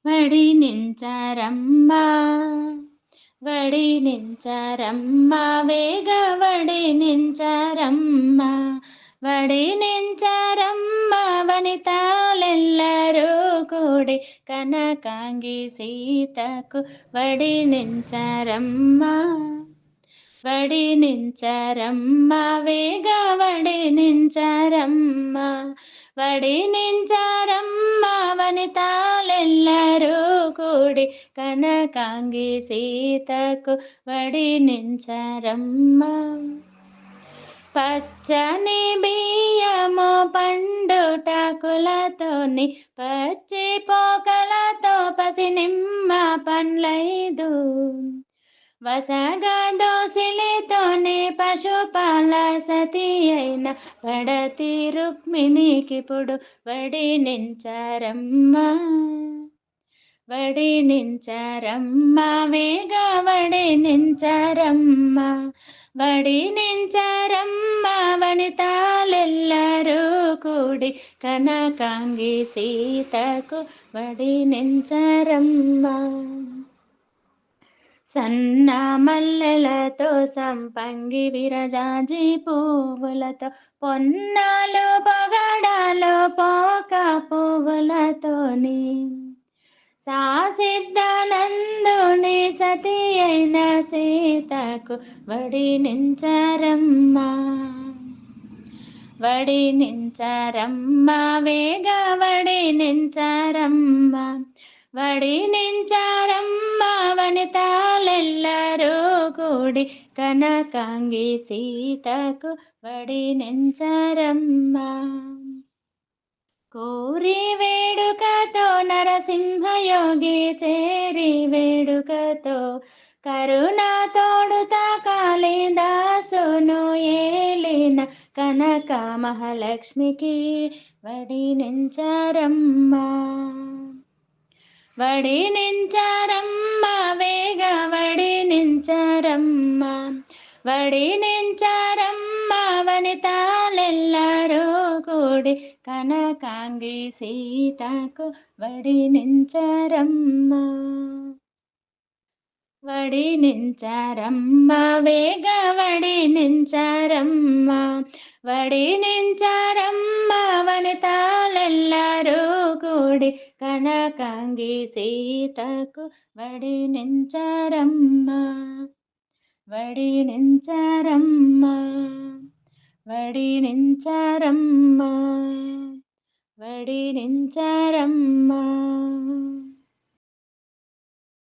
వడినించరమ్మ వడినించరమ్మ వేగ వడినించరమ్మ వడినించరమ్మ వనితాలెల్లరూ కూడి కనకాంగి సీతకు వడినించరమ్మ వడినించరమ్మ వేగ వడినించరమ్మ వడినించరమ్మ వనితాలెల్లరూ కూడి కనకాంగి సీతకు వడినించరమ్మ పచ్చని బియ్యము పండుటాకులతోని పచ్చి పోకలతో పసినిమ్మ పండ్లైదు వసగా దోసిలితోనే పశుపాల సతి అయిన పడతి రుక్మిణికిప్పుడు వడినించరమ్మ వడినించరమ్మ వేగ వడినించరమ్మ వడినించరమ్మ వనితాలెల్లరూ కూడి కనకాంగి సీతకు వడినించరమ్మ సన్న మల్లెలతో సంపంగి విరజాజి పువ్వులతో పొన్నాలు పగడాలు పోక పువ్వులతోని సాసిద్ధనందుని సతి అయిన సీతకు వడినించరమ్మ వడినించరమ్మ వేగ వడినించరమ్మ వడినించరమ్మ వనితాలెల్లరూ కూడి కనకాంగి సీతకు వడినించరమ్మ కోరి వేడుకతో నరసింహయోగి చేరి వేడుకతో కరుణా తోడుత కాళిదాసును ఏలిన కనక మహాలక్ష్మికి వడినించరమ్మ వడినించరమ్మ వేగ వడినించరమ్మ వడినించరమ్మ వనితాలెల్లరూ కూడి కనకాంగి సీతకు వడినించరమ్మ వడినించరమ్మ వేగ వడినించరమ్మ వడినించరమ్మ వనితాలెల్లరూ కూడి కనకాంగి సీతకు వడినించరమ్మ వడినించరమ్మ వడినించరమ్మ వడినించరమ్మ